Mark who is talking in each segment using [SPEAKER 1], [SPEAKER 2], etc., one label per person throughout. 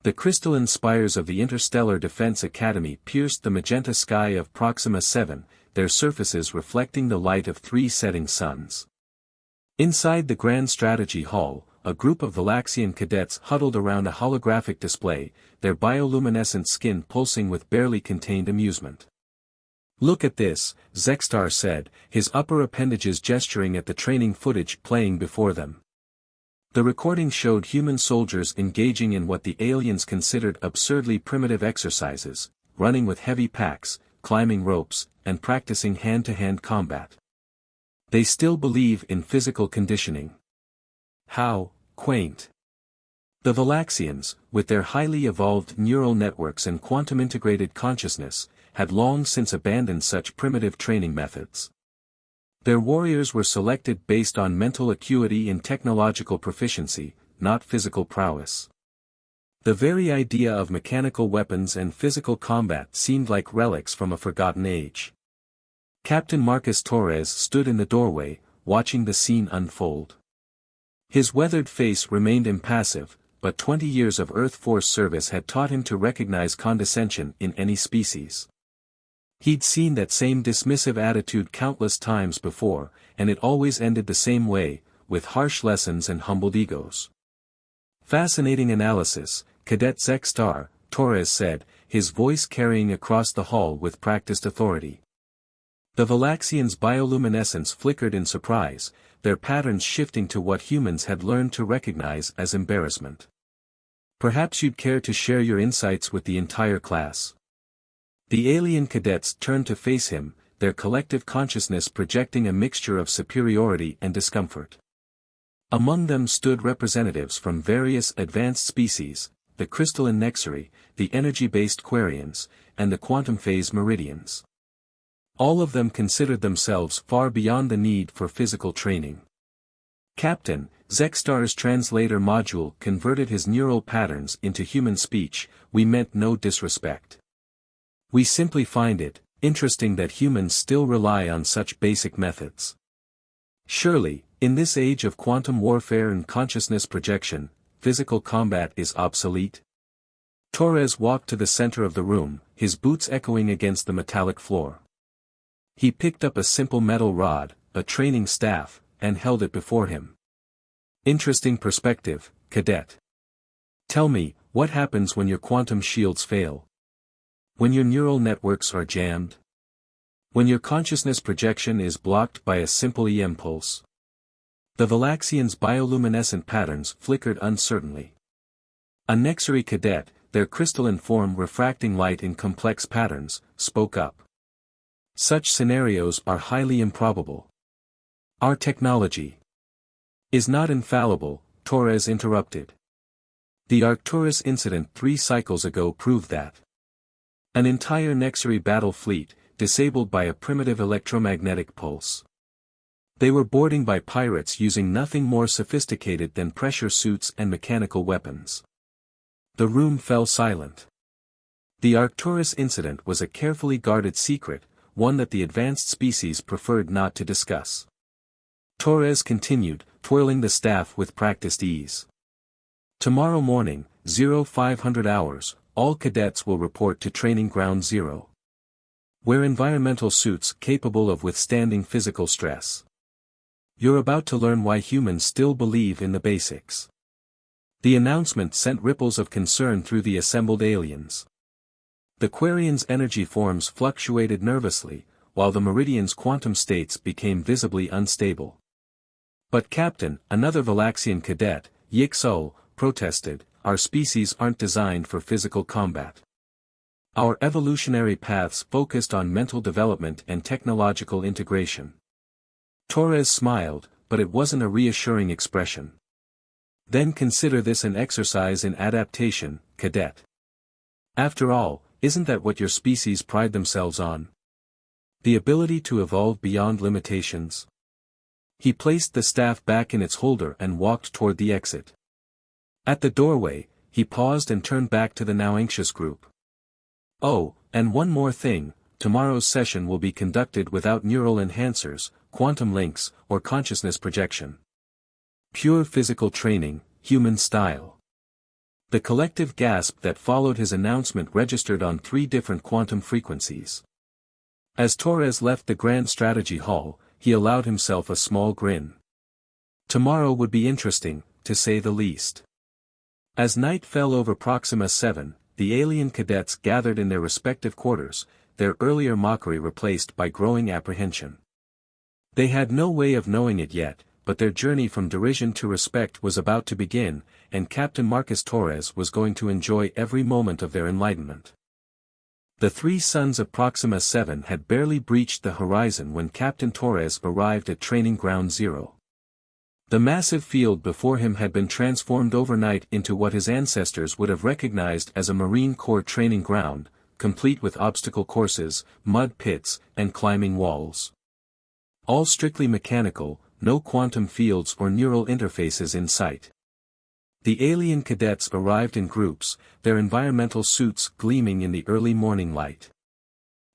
[SPEAKER 1] The crystalline spires of the Interstellar Defense Academy pierced the magenta sky of Proxima 7, their surfaces reflecting the light of 3 setting suns. Inside the Grand Strategy Hall, a group of Valaxian cadets huddled around a holographic display, their bioluminescent skin pulsing with barely contained amusement. "Look at this," Zexstar said, his upper appendages gesturing at the training footage playing before them. The recording showed human soldiers engaging in what the aliens considered absurdly primitive exercises, running with heavy packs, climbing ropes, and practicing hand-to-hand combat. They still believe in physical conditioning. How quaint. The Valaxians, with their highly evolved neural networks and quantum-integrated consciousness, had long since abandoned such primitive training methods. Their warriors were selected based on mental acuity and technological proficiency, not physical prowess. The very idea of mechanical weapons and physical combat seemed like relics from a forgotten age. Captain Marcus Torres stood in the doorway, watching the scene unfold. His weathered face remained impassive, but 20 years of Earth Force service had taught him to recognize condescension in any species. He'd seen that same dismissive attitude countless times before, and it always ended the same way, with harsh lessons and humbled egos. "Fascinating analysis, Cadet Zexstar," Torres said, his voice carrying across the hall with practiced authority. The Valaxians' bioluminescence flickered in surprise, their patterns shifting to what humans had learned to recognize as embarrassment. "Perhaps you'd care to share your insights with the entire class." The alien cadets turned to face him, their collective consciousness projecting a mixture of superiority and discomfort. Among them stood representatives from various advanced species, the crystalline Nexari, the energy-based Quarians, and the quantum phase Meridians. All of them considered themselves far beyond the need for physical training. Captain, Zexstar's translator module converted his neural patterns into human speech. "We meant no disrespect. We simply find it interesting that humans still rely on such basic methods. Surely, in this age of quantum warfare and consciousness projection, physical combat is obsolete." Torres walked to the center of the room, his boots echoing against the metallic floor. He picked up a simple metal rod, a training staff, and held it before him. "Interesting perspective, Cadet. Tell me, what happens when your quantum shields fail? When your neural networks are jammed? When your consciousness projection is blocked by a simple EM pulse?" The Valaxians' bioluminescent patterns flickered uncertainly. A Nexari cadet, their crystalline form refracting light in complex patterns, spoke up. "Such scenarios are highly improbable. Our technology is not infallible," Torres interrupted. "The Arcturus incident 3 cycles ago proved that. An entire Nexari battle fleet, disabled by a primitive electromagnetic pulse. They were boarding by pirates using nothing more sophisticated than pressure suits and mechanical weapons." The room fell silent. The Arcturus incident was a carefully guarded secret, one that the advanced species preferred not to discuss. Torres continued, twirling the staff with practiced ease. "Tomorrow morning, 0500 hours, all cadets will report to Training Ground Zero. Wear environmental suits capable of withstanding physical stress. You're about to learn why humans still believe in the basics." The announcement sent ripples of concern through the assembled aliens. The Quarians' energy forms fluctuated nervously, while the Meridians' quantum states became visibly unstable. "But Captain," another Valaxian cadet, Yixo, protested, "our species aren't designed for physical combat. Our evolutionary paths focused on mental development and technological integration." Torres smiled, but it wasn't a reassuring expression. "Then consider this an exercise in adaptation, Cadet. After all, isn't that what your species pride themselves on? The ability to evolve beyond limitations." He placed the staff back in its holder and walked toward the exit. At the doorway, he paused and turned back to the now anxious group. "Oh, and one more thing, tomorrow's session will be conducted without neural enhancers, quantum links, or consciousness projection. Pure physical training, human style. The collective gasp that followed his announcement registered on 3 different quantum frequencies. As Torres left the Grand Strategy Hall, he allowed himself a small grin. Tomorrow would be interesting, to say the least. As night fell over Proxima 7, the alien cadets gathered in their respective quarters, their earlier mockery replaced by growing apprehension. They had no way of knowing it yet, but their journey from derision to respect was about to begin, and Captain Marcus Torres was going to enjoy every moment of their enlightenment. The 3 sons of Proxima 7 had barely breached the horizon when Captain Torres arrived at Training Ground Zero. The massive field before him had been transformed overnight into what his ancestors would have recognized as a Marine Corps training ground, complete with obstacle courses, mud pits, and climbing walls. All strictly mechanical, no quantum fields or neural interfaces in sight. The alien cadets arrived in groups, their environmental suits gleaming in the early morning light.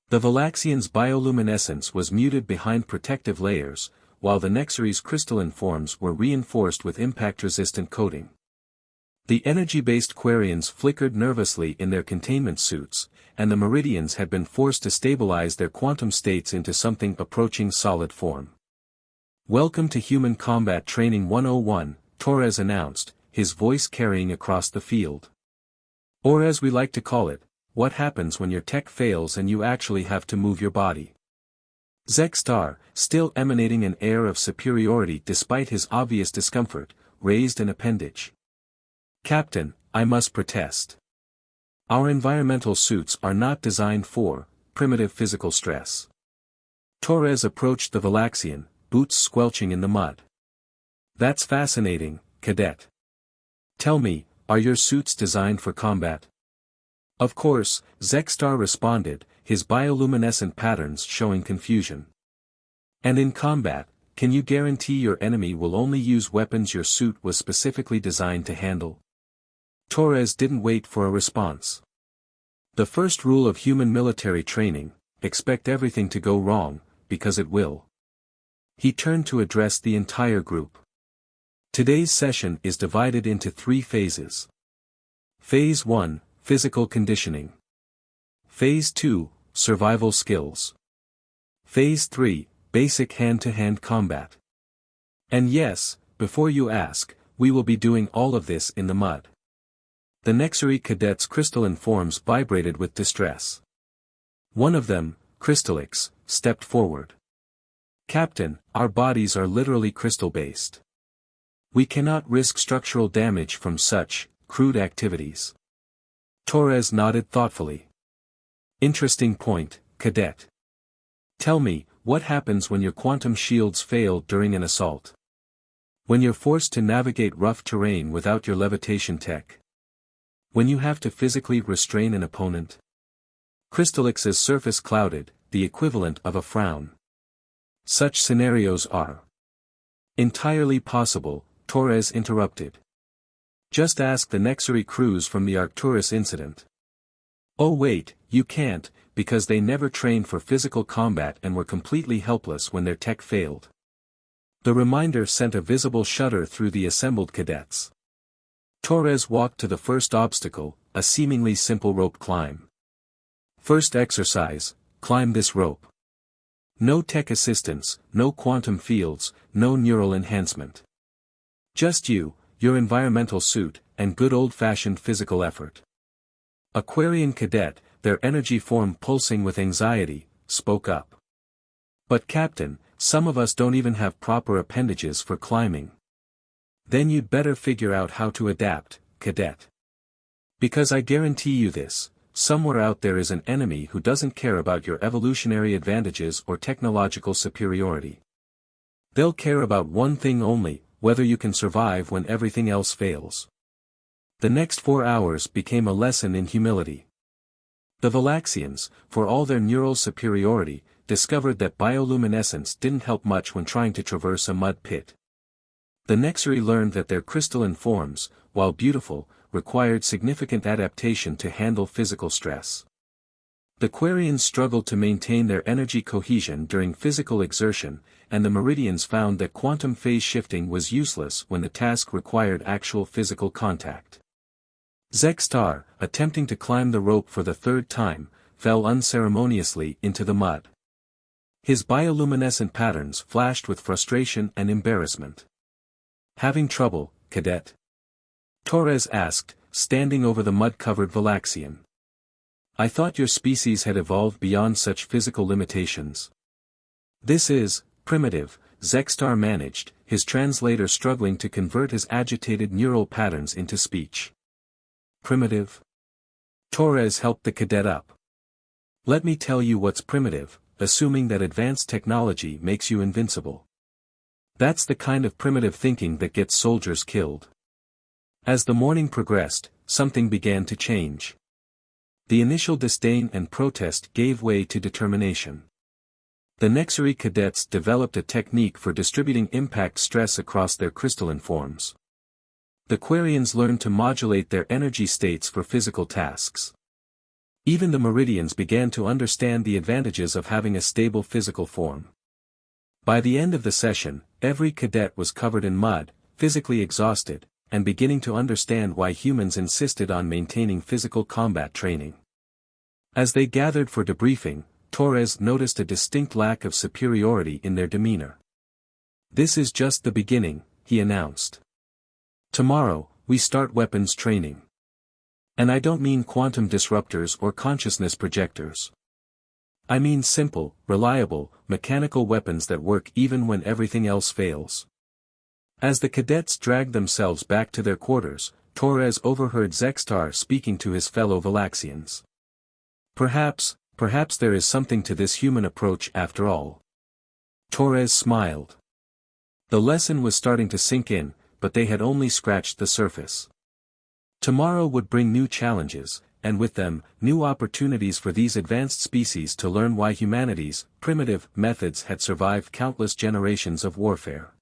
[SPEAKER 1] The Valaxians' bioluminescence was muted behind protective layers, while the Nexary's crystalline forms were reinforced with impact-resistant coating. The energy-based Quarians flickered nervously in their containment suits, and the Meridians had been forced to stabilize their quantum states into something approaching solid form. "Welcome to Human Combat Training 101, Torres announced, his voice carrying across the field. Or as we like to call it, what happens when your tech fails and you actually have to move your body. Zek-Star, still emanating an air of superiority despite his obvious discomfort, raised an appendage. "Captain, I must protest. Our environmental suits are not designed for primitive physical stress." Torres approached the Valaxian, boots squelching in the mud. "That's fascinating, Cadet. Tell me, are your suits designed for combat?" "Of course," Zek-Star responded, his bioluminescent patterns showing confusion. "And in combat, can you guarantee your enemy will only use weapons your suit was specifically designed to handle?" Torres didn't wait for a response. The first rule of human military training: expect everything to go wrong, because it will. He turned to address the entire group. Today's session is divided into 3 phases. Phase 1, Physical Conditioning. Phase 2, Survival Skills. Phase 3, Basic Hand-to-Hand Combat. And yes, before you ask, we will be doing all of this in the mud. The Nexary cadets' crystalline forms vibrated with distress. One of them, Crystallix, stepped forward. "Captain, our bodies are literally crystal-based. We cannot risk structural damage from such crude activities." Torres nodded thoughtfully. "Interesting point, Cadet. Tell me, what happens when your quantum shields fail during an assault? When you're forced to navigate rough terrain without your levitation tech? When you have to physically restrain an opponent?" Crystallix's surface clouded, the equivalent of a frown. "Such scenarios are entirely possible," Torres interrupted. "Just ask the Nexary crews from the Arcturus incident." "Oh wait, you can't, because they never trained for physical combat and were completely helpless when their tech failed." The reminder sent a visible shudder through the assembled cadets. Torres walked to the first obstacle, a seemingly simple rope climb. "First exercise, climb this rope. No tech assistance, no quantum fields, no neural enhancement. Just you, your environmental suit, and good old-fashioned physical effort." Aquarian cadet, their energy form pulsing with anxiety, spoke up. "But Captain, some of us don't even have proper appendages for climbing." "Then you'd better figure out how to adapt, Cadet. Because I guarantee you this, somewhere out there is an enemy who doesn't care about your evolutionary advantages or technological superiority. They'll care about one thing only: whether you can survive when everything else fails." The next 4 hours became a lesson in humility. The Valaxians, for all their neural superiority, discovered that bioluminescence didn't help much when trying to traverse a mud pit. The Nexary learned that their crystalline forms, while beautiful, required significant adaptation to handle physical stress. The Quarians struggled to maintain their energy cohesion during physical exertion, and the Meridians found that quantum phase shifting was useless when the task required actual physical contact. Zextar, attempting to climb the rope for the third time, fell unceremoniously into the mud. His bioluminescent patterns flashed with frustration and embarrassment. "Having trouble, cadet?" Torres asked, standing over the mud-covered Valaxian. "I thought your species had evolved beyond such physical limitations." "This is primitive," Zextar managed, his translator struggling to convert his agitated neural patterns into speech. "Primitive?" Torres helped the cadet up. "Let me tell you what's primitive, assuming that advanced technology makes you invincible. That's the kind of primitive thinking that gets soldiers killed." As the morning progressed, something began to change. The initial disdain and protest gave way to determination. The Nexari cadets developed a technique for distributing impact stress across their crystalline forms. The Quarians learned to modulate their energy states for physical tasks. Even the Meridians began to understand the advantages of having a stable physical form. By the end of the session, every cadet was covered in mud, physically exhausted, and beginning to understand why humans insisted on maintaining physical combat training. As they gathered for debriefing, Torres noticed a distinct lack of superiority in their demeanor. "This is just the beginning," he announced. "Tomorrow, we start weapons training. And I don't mean quantum disruptors or consciousness projectors. I mean simple, reliable, mechanical weapons that work even when everything else fails." As the cadets dragged themselves back to their quarters, Torres overheard Zextar speaking to his fellow Valaxians. Perhaps there is something to this human approach after all." Torres smiled. The lesson was starting to sink in, but they had only scratched the surface. Tomorrow would bring new challenges, and with them, new opportunities for these advanced species to learn why humanity's primitive methods had survived countless generations of warfare.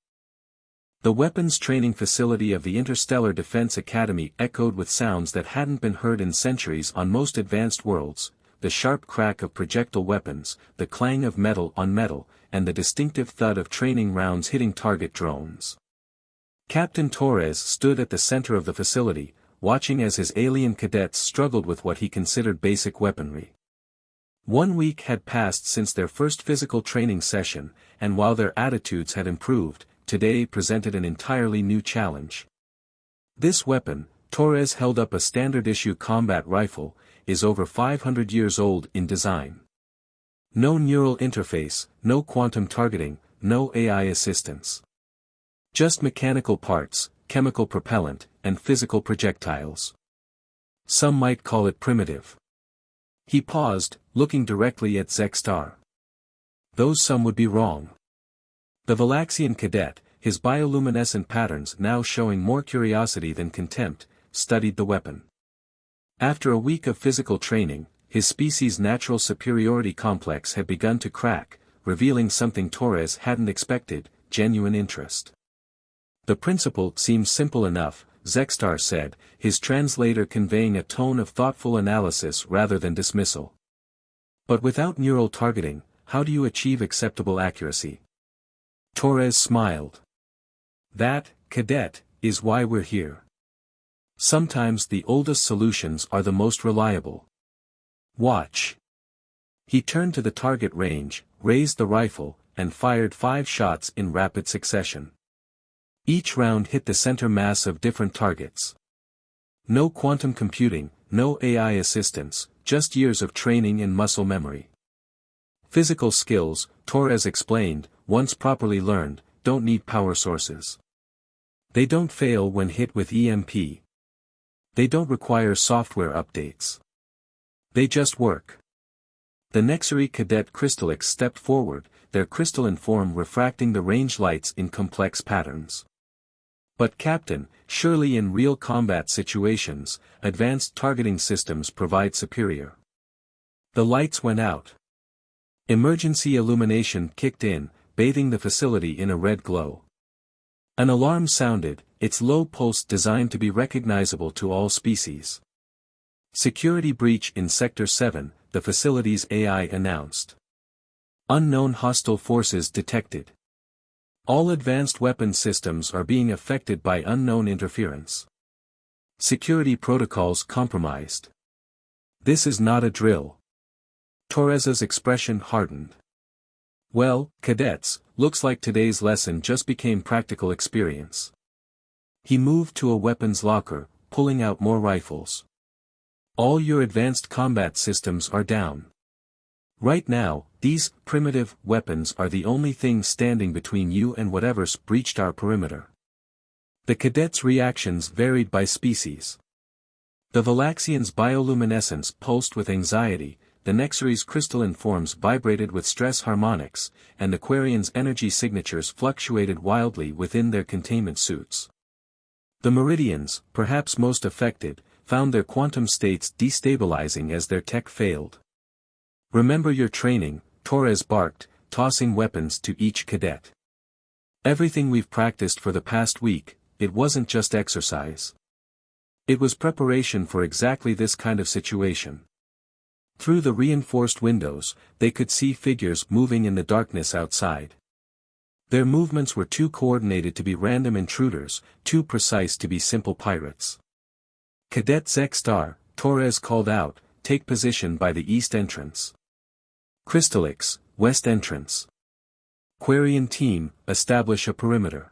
[SPEAKER 1] The weapons training facility of the Interstellar Defense Academy echoed with sounds that hadn't been heard in centuries on most advanced worlds: the sharp crack of projectile weapons, the clang of metal on metal, and the distinctive thud of training rounds hitting target drones. Captain Torres stood at the center of the facility, watching as his alien cadets struggled with what he considered basic weaponry. 1 week had passed since their first physical training session, and while their attitudes had improved, today presented an entirely new challenge. This weapon, Torres held up a standard-issue combat rifle, is over 500 years old in design. No neural interface, no quantum targeting, no AI assistance. Just mechanical parts, chemical propellant, and physical projectiles. Some might call it primitive. He paused, looking directly at Zextar. Those some would be wrong. The Valaxian cadet, his bioluminescent patterns now showing more curiosity than contempt, studied the weapon. After a week of physical training, his species' natural superiority complex had begun to crack, revealing something Torres hadn't expected: genuine interest. "The principle seems simple enough," Zextar said, his translator conveying a tone of thoughtful analysis rather than dismissal. "But without neural targeting, how do you achieve acceptable accuracy?" Torres smiled. "That, cadet, is why we're here. Sometimes the oldest solutions are the most reliable. Watch." He turned to the target range, raised the rifle, and fired 5 shots in rapid succession. Each round hit the center mass of different targets. No quantum computing, no AI assistance, just years of training and muscle memory. Physical skills, Torres explained, once properly learned, don't need power sources. They don't fail when hit with EMP. They don't require software updates. They just work. The Nexari cadet Crystallix stepped forward, their crystalline form refracting the range lights in complex patterns. "But Captain, surely in real combat situations, advanced targeting systems provide superior." The lights went out. Emergency illumination kicked in, bathing the facility in a red glow. An alarm sounded, its low pulse designed to be recognizable to all species. "Security breach in Sector 7, the facility's AI announced. Unknown hostile forces detected. All advanced weapon systems are being affected by unknown interference." Security protocols compromised. This is not a drill. Torres's expression hardened. Well, cadets, looks like today's lesson just became practical experience. He moved to a weapons locker, pulling out more rifles. All your advanced combat systems are down. Right now, these primitive weapons are the only thing standing between you and whatever's breached our perimeter. The cadets' reactions varied by species. The Valaxian's bioluminescence pulsed with anxiety, the Nexari's crystalline forms vibrated with stress harmonics, and the Quarian's energy signatures fluctuated wildly within their containment suits. The Meridians, perhaps most affected, found their quantum states destabilizing as their tech failed. Remember your training, Torres barked, tossing weapons to each cadet. Everything we've practiced for the past week, it wasn't just exercise. It was preparation for exactly this kind of situation. Through the reinforced windows, they could see figures moving in the darkness outside. Their movements were too coordinated to be random intruders, too precise to be simple pirates. Cadet Zek-Star, Torres called out, take position by the east entrance. Crystallix, west entrance. Quarian team, establish a perimeter.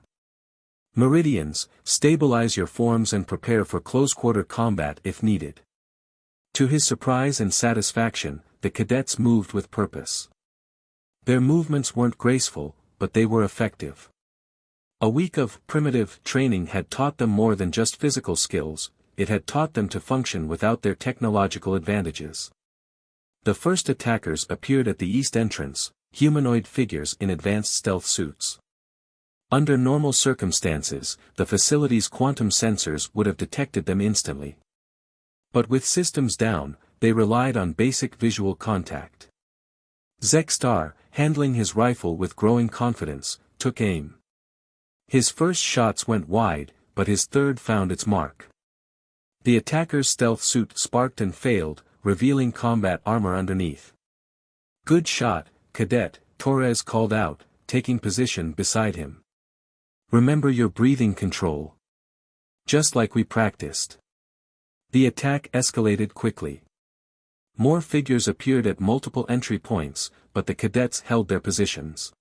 [SPEAKER 1] Meridians, stabilize your forms and prepare for close-quarter combat if needed. To his surprise and satisfaction, the cadets moved with purpose. Their movements weren't graceful, but they were effective. A week of primitive training had taught them more than just physical skills, it had taught them to function without their technological advantages. The first attackers appeared at the east entrance, humanoid figures in advanced stealth suits. Under normal circumstances, the facility's quantum sensors would have detected them instantly. But with systems down, they relied on basic visual contact. Zek-Star, handling his rifle with growing confidence, took aim. His first shots went wide, but his third found its mark. The attacker's stealth suit sparked and failed, revealing combat armor underneath. Good shot, cadet, Torres called out, taking position beside him. Remember your breathing control. Just like we practiced. The attack escalated quickly. More figures appeared at multiple entry points, but the cadets held their positions.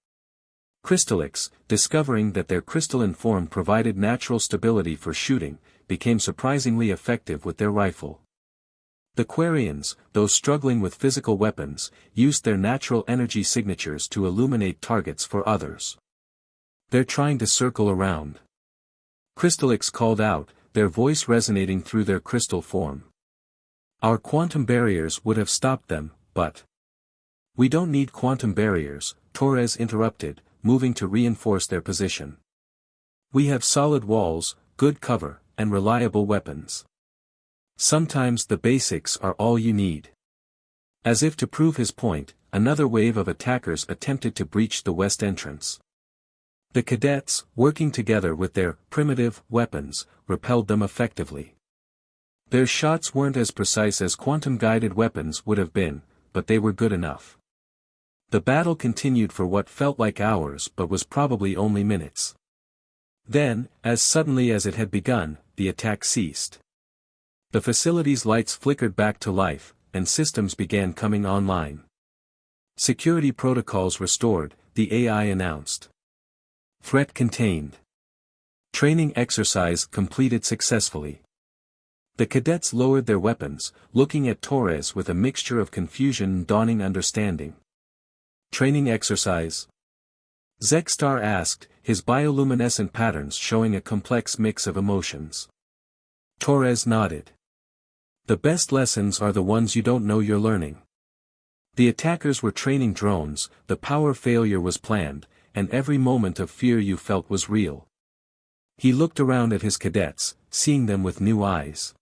[SPEAKER 1] Crystallix, discovering that their crystalline form provided natural stability for shooting, became surprisingly effective with their rifle. The Quarians, though struggling with physical weapons, used their natural energy signatures to illuminate targets for others. They're trying to circle around. Crystallix called out, their voice resonating through their crystal form. Our quantum barriers would have stopped them, but... We don't need quantum barriers, Torres interrupted, moving to reinforce their position. We have solid walls, good cover, and reliable weapons. Sometimes the basics are all you need. As if to prove his point, another wave of attackers attempted to breach the west entrance. The cadets, working together with their primitive weapons, repelled them effectively. Their shots weren't as precise as quantum-guided weapons would have been, but they were good enough. The battle continued for what felt like hours but was probably only minutes. Then, as suddenly as it had begun, the attack ceased. The facility's lights flickered back to life, and systems began coming online. Security protocols restored, the AI announced. Threat contained. Training exercise completed successfully. The cadets lowered their weapons, looking at Torres with a mixture of confusion and dawning understanding. Training exercise? Zek-Star asked, his bioluminescent patterns showing a complex mix of emotions. Torres nodded. The best lessons are the ones you don't know you're learning. The attackers were training drones, the power failure was planned, and every moment of fear you felt was real. He looked around at his cadets, seeing them with new eyes.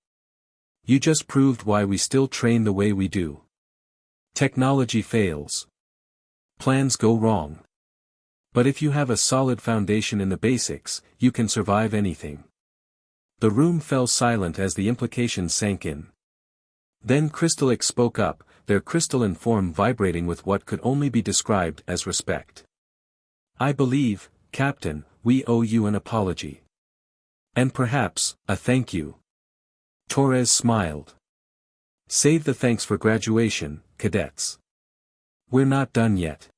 [SPEAKER 1] You just proved why we still train the way we do. Technology fails. Plans go wrong. But if you have a solid foundation in the basics, you can survive anything. The room fell silent as the implications sank in. Then Crystallix spoke up, their crystalline form vibrating with what could only be described as respect. I believe, Captain, we owe you an apology. And perhaps, a thank you. Torres smiled. Save the thanks for graduation, cadets. We're not done yet.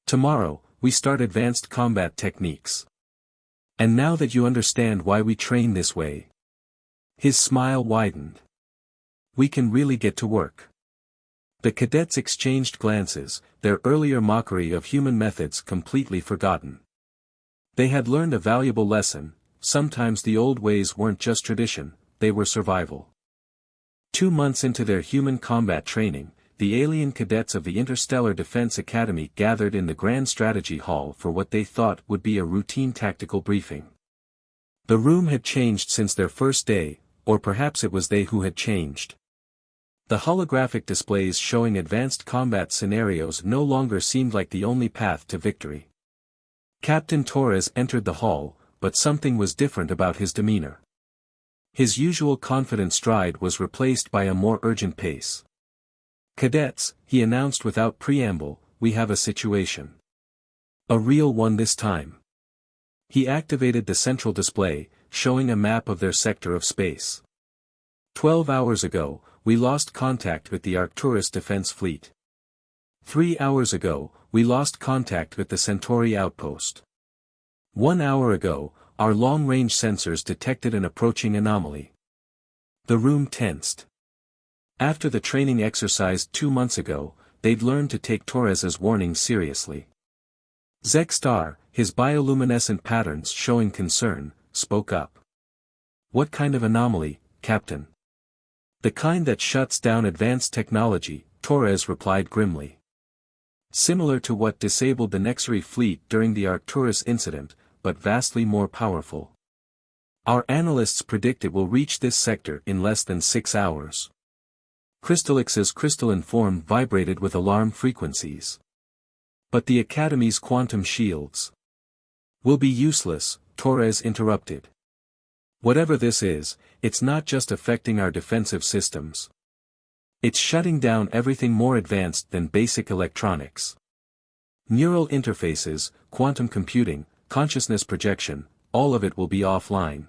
[SPEAKER 1] Tomorrow, we start advanced combat techniques. And now that you understand why we train this way. His smile widened. We can really get to work. The cadets exchanged glances, their earlier mockery of human methods completely forgotten. They had learned a valuable lesson: sometimes the old ways weren't just tradition, they were survival. 2 months into their human combat training, the alien cadets of the Interstellar Defense Academy gathered in the Grand Strategy Hall for what they thought would be a routine tactical briefing. The room had changed since their first day, or perhaps it was they who had changed. The holographic displays showing advanced combat scenarios no longer seemed like the only path to victory. Captain Torres entered the hall, but something was different about his demeanor. His usual confident stride was replaced by a more urgent pace. "Cadets," he announced without preamble, "we have a situation. A real one this time." He activated the central display, showing a map of their sector of space. 12 hours ago, we lost contact with the Arcturus defense fleet. 3 hours ago, we lost contact with the Centauri outpost. 1 hour ago, our long-range sensors detected an approaching anomaly. The room tensed. After the training exercise 2 months ago, they'd learned to take Torres's warning seriously. Zek-Star, his bioluminescent patterns showing concern, spoke up. "What kind of anomaly, Captain?" "The kind that shuts down advanced technology," Torres replied grimly. "Similar to what disabled the Nexari fleet during the Arcturus incident, but vastly more powerful. Our analysts predict it will reach this sector in less than 6 hours." Crystallix's crystalline form vibrated with alarm frequencies. "But the Academy's quantum shields will be useless," Torres interrupted. "Whatever this is, it's not just affecting our defensive systems. It's shutting down everything more advanced than basic electronics. Neural interfaces, quantum computing, consciousness projection, all of it will be offline."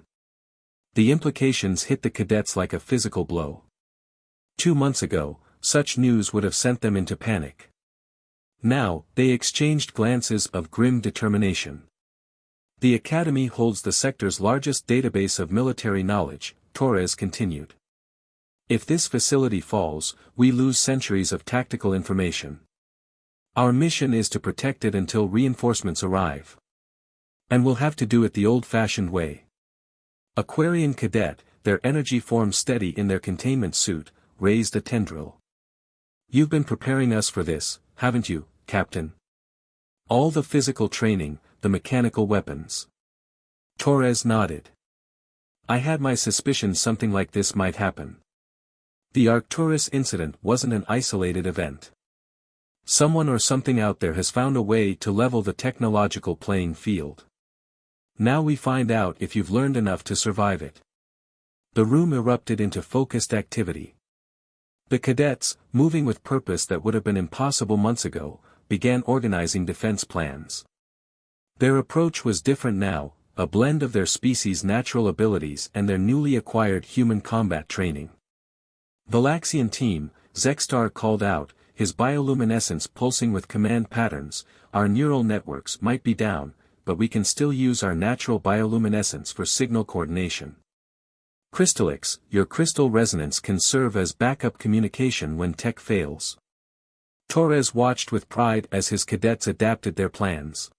[SPEAKER 1] The implications hit the cadets like a physical blow. 2 months ago, such news would have sent them into panic. Now, they exchanged glances of grim determination. "The Academy holds the sector's largest database of military knowledge," Torres continued. "If this facility falls, we lose centuries of tactical information. Our mission is to protect it until reinforcements arrive. And we'll have to do it the old-fashioned way." Aquarian cadet, their energy form steady in their containment suit, raised a tendril. "You've been preparing us for this, haven't you, Captain? All the physical training, the mechanical weapons." Torres nodded. "I had my suspicions something like this might happen. The Arcturus incident wasn't an isolated event. Someone or something out there has found a way to level the technological playing field. Now we find out if you've learned enough to survive it." The room erupted into focused activity. The cadets, moving with purpose that would have been impossible months ago, began organizing defense plans. Their approach was different now, a blend of their species' natural abilities and their newly acquired human combat training. "Valaxian team," Zek-Star called out, his bioluminescence pulsing with command patterns, "our neural networks might be down, but we can still use our natural bioluminescence for signal coordination. Crystallix, your crystal resonance can serve as backup communication when tech fails." Torres watched with pride as his cadets adapted their plans.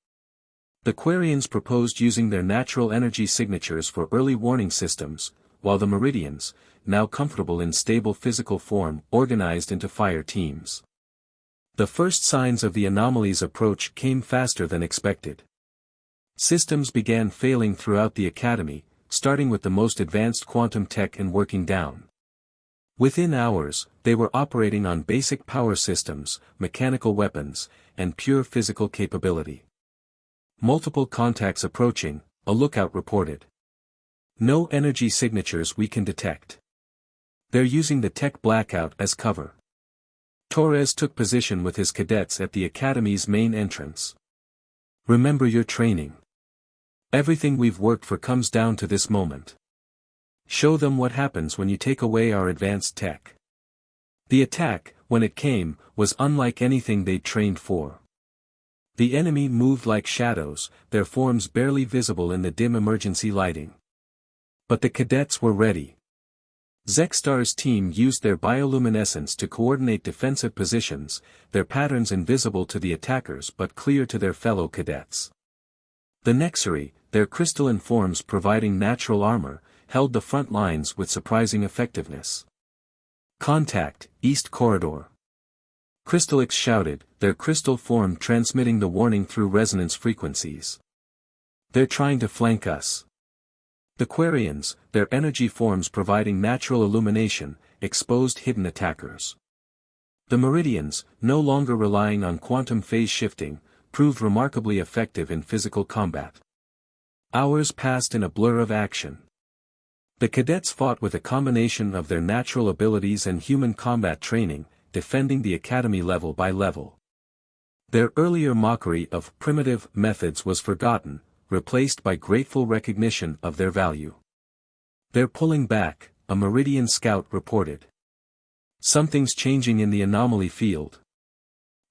[SPEAKER 1] The Quarians proposed using their natural energy signatures for early warning systems, while the Meridians, now comfortable in stable physical form, organized into fire teams. The first signs of the anomaly's approach came faster than expected. Systems began failing throughout the Academy, starting with the most advanced quantum tech and working down. Within hours, they were operating on basic power systems, mechanical weapons, and pure physical capability. "Multiple contacts approaching," a lookout reported. "No energy signatures we can detect. They're using the tech blackout as cover." Torres took position with his cadets at the Academy's main entrance. "Remember your training. Everything we've worked for comes down to this moment." Show them what happens when you take away our advanced tech. The attack, when it came, was unlike anything they'd trained for. The enemy moved like shadows, their forms barely visible in the dim emergency lighting. But the cadets were ready. Zextar's team used their bioluminescence to coordinate defensive positions, their patterns invisible to the attackers but clear to their fellow cadets. The Nexari, their crystalline forms providing natural armor, held the front lines with surprising effectiveness. Contact, East Corridor. Crystallix shouted, their crystal form transmitting the warning through resonance frequencies. They're trying to flank us. The Quarians, their energy forms providing natural illumination, exposed hidden attackers. The Meridians, no longer relying on quantum phase shifting, proved remarkably effective in physical combat. Hours passed in a blur of action. The cadets fought with a combination of their natural abilities and human combat training, defending the academy level by level. Their earlier mockery of primitive methods was forgotten, replaced by grateful recognition of their value. They're pulling back, a Meridian scout reported. Something's changing in the anomaly field.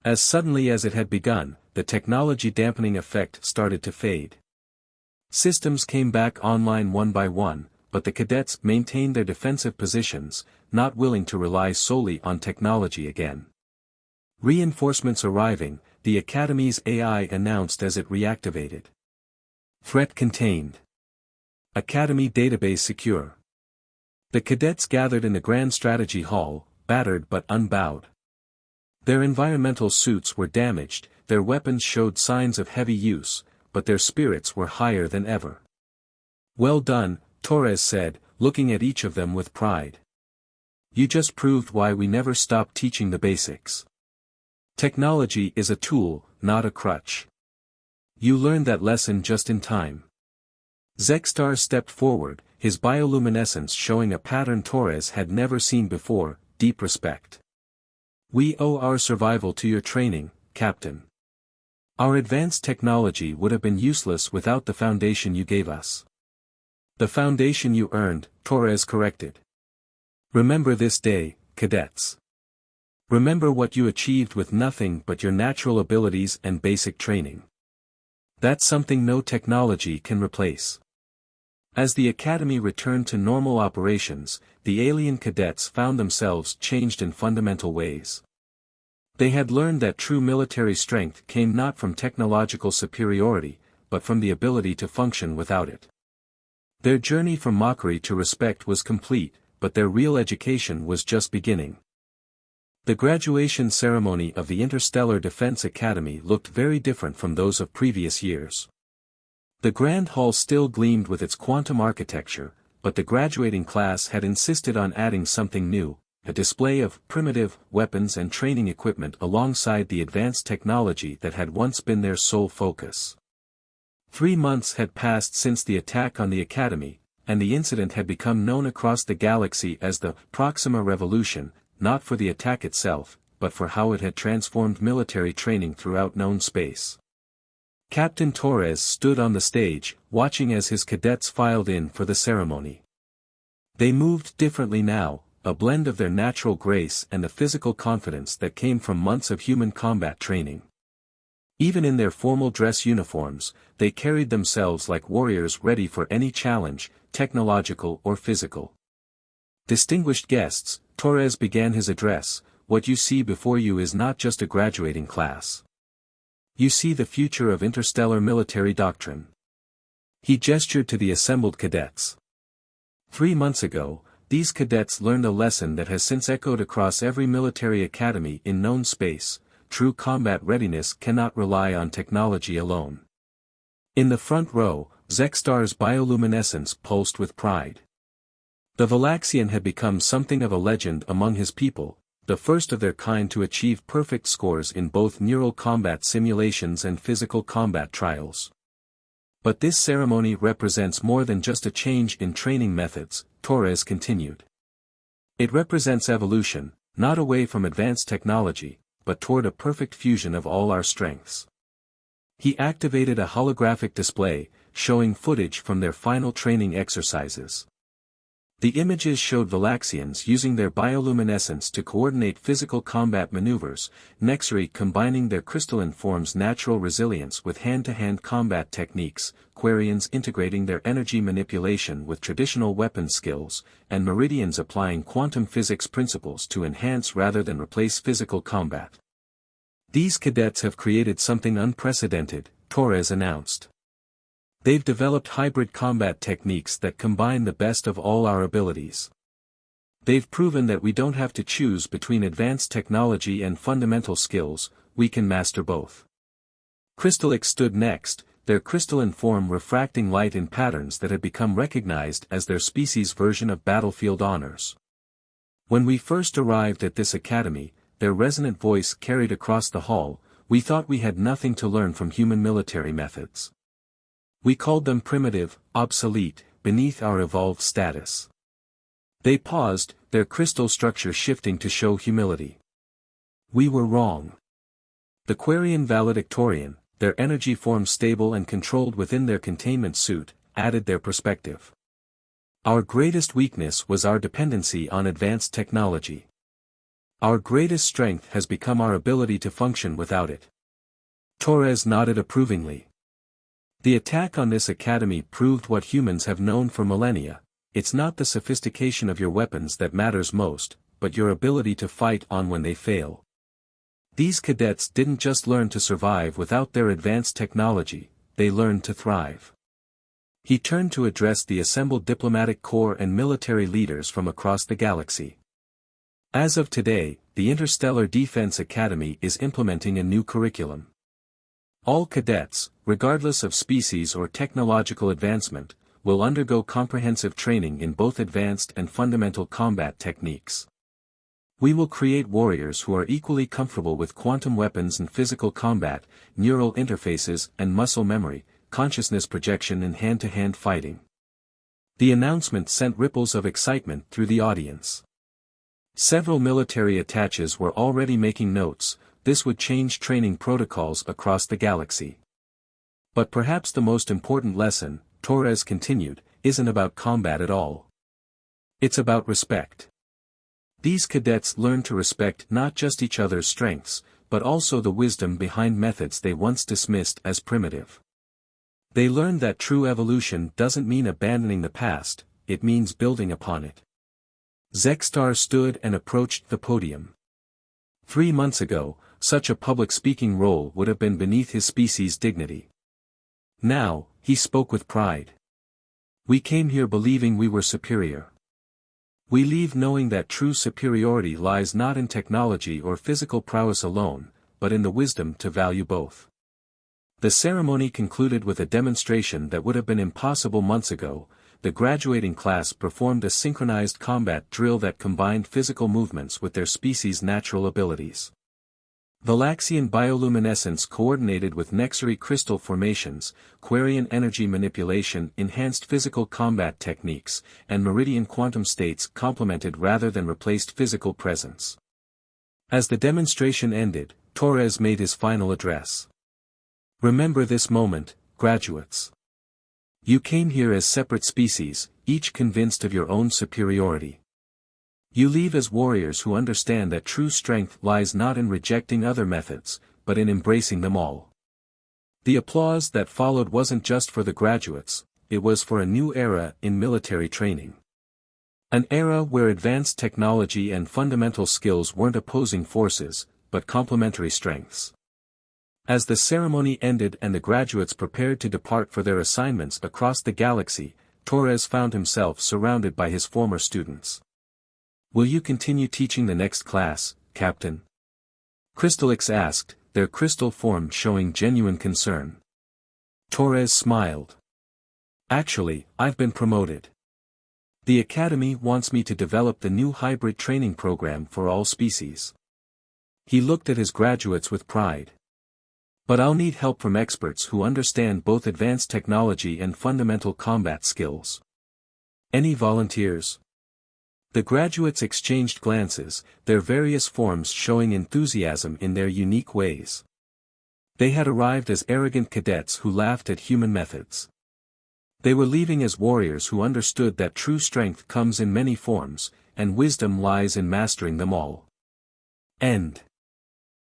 [SPEAKER 1] As suddenly as it had begun, the technology dampening effect started to fade. Systems came back online one by one, but the cadets maintained their defensive positions, not willing to rely solely on technology again. Reinforcements arriving, the Academy's AI announced as it reactivated. Threat contained. Academy database secure. The cadets gathered in the Grand Strategy Hall, battered but unbowed. Their environmental suits were damaged, their weapons showed signs of heavy use, but their spirits were higher than ever. Well done, Torres said, looking at each of them with pride. You just proved why we never stop teaching the basics. Technology is a tool, not a crutch. You learned that lesson just in time. Zextar stepped forward, his bioluminescence showing a pattern Torres had never seen before, deep respect. We owe our survival to your training, Captain. Our advanced technology would have been useless without the foundation you gave us. The foundation you earned, Torres corrected. Remember this day, cadets. Remember what you achieved with nothing but your natural abilities and basic training. That's something no technology can replace. As the Academy returned to normal operations, the alien cadets found themselves changed in fundamental ways. They had learned that true military strength came not from technological superiority, but from the ability to function without it. Their journey from mockery to respect was complete, but their real education was just beginning. The graduation ceremony of the Interstellar Defense Academy looked very different from those of previous years. The Grand Hall still gleamed with its quantum architecture, but the graduating class had insisted on adding something new, a display of primitive weapons and training equipment alongside the advanced technology that had once been their sole focus. 3 months had passed since the attack on the Academy, and the incident had become known across the galaxy as the Proxima Revolution, not for the attack itself, but for how it had transformed military training throughout known space. Captain Torres stood on the stage, watching as his cadets filed in for the ceremony. They moved differently now, a blend of their natural grace and the physical confidence that came from months of human combat training. Even in their formal dress uniforms, they carried themselves like warriors ready for any challenge, technological or physical. Distinguished guests, Torres began his address. What you see before you is not just a graduating class. You see the future of interstellar military doctrine. He gestured to the assembled cadets. 3 months ago, these cadets learned a lesson that has since echoed across every military academy in known space: true combat readiness cannot rely on technology alone. In the front row, Zextar's bioluminescence pulsed with pride. The Valaxian had become something of a legend among his people, the first of their kind to achieve perfect scores in both neural combat simulations and physical combat trials. But this ceremony represents more than just a change in training methods, Torres continued. It represents evolution, not away from advanced technology, but toward a perfect fusion of all our strengths. He activated a holographic display, showing footage from their final training exercises. The images showed Valaxians using their bioluminescence to coordinate physical combat maneuvers, Nexari combining their crystalline form's natural resilience with hand-to-hand combat techniques, Quarians integrating their energy manipulation with traditional weapon skills, and Meridians applying quantum physics principles to enhance rather than replace physical combat. These cadets have created something unprecedented, Torres announced. They've developed hybrid combat techniques that combine the best of all our abilities. They've proven that we don't have to choose between advanced technology and fundamental skills, we can master both. Crystallix stood next, their crystalline form refracting light in patterns that had become recognized as their species' version of battlefield honors. When we first arrived at this academy, their resonant voice carried across the hall, we thought we had nothing to learn from human military methods. We called them primitive, obsolete, beneath our evolved status. They paused, their crystal structure shifting to show humility. We were wrong. The Quarian valedictorian, their energy form stable and controlled within their containment suit, added their perspective. Our greatest weakness was our dependency on advanced technology. Our greatest strength has become our ability to function without it. Torres nodded approvingly. The attack on this academy proved what humans have known for millennia: it's not the sophistication of your weapons that matters most, but your ability to fight on when they fail. These cadets didn't just learn to survive without their advanced technology, they learned to thrive. He turned to address the assembled diplomatic corps and military leaders from across the galaxy. As of today, the Interstellar Defense Academy is implementing a new curriculum. All cadets, regardless of species or technological advancement, will undergo comprehensive training in both advanced and fundamental combat techniques. We will create warriors who are equally comfortable with quantum weapons and physical combat, neural interfaces and muscle memory, consciousness projection and hand-to-hand fighting. The announcement sent ripples of excitement through the audience. Several military attaches were already making notes. This would change training protocols across the galaxy. But perhaps the most important lesson, Torres continued, isn't about combat at all. It's about respect. These cadets learn to respect not just each other's strengths, but also the wisdom behind methods they once dismissed as primitive. They learned that true evolution doesn't mean abandoning the past, it means building upon it. Zexstar stood and approached the podium. 3 months ago, such a public speaking role would have been beneath his species' dignity. Now, he spoke with pride. We came here believing we were superior. We leave knowing that true superiority lies not in technology or physical prowess alone, but in the wisdom to value both. The ceremony concluded with a demonstration that would have been impossible months ago. The graduating class performed a synchronized combat drill that combined physical movements with their species' natural abilities. Valaxian bioluminescence coordinated with Nexari crystal formations, Quarian energy manipulation enhanced physical combat techniques, and Meridian quantum states complemented rather than replaced physical presence. As the demonstration ended, Torres made his final address. Remember this moment, graduates. You came here as separate species, each convinced of your own superiority. You leave as warriors who understand that true strength lies not in rejecting other methods, but in embracing them all. The applause that followed wasn't just for the graduates, it was for a new era in military training. An era where advanced technology and fundamental skills weren't opposing forces, but complementary strengths. As the ceremony ended and the graduates prepared to depart for their assignments across the galaxy, Torres found himself surrounded by his former students. Will you continue teaching the next class, Captain? Crystallix asked, their crystal form showing genuine concern. Torres smiled. Actually, I've been promoted. The Academy wants me to develop the new hybrid training program for all species. He looked at his graduates with pride. But I'll need help from experts who understand both advanced technology and fundamental combat skills. Any volunteers? The graduates exchanged glances, their various forms showing enthusiasm in their unique ways. They had arrived as arrogant cadets who laughed at human methods. They were leaving as warriors who understood that true strength comes in many forms, and wisdom lies in mastering them all. End.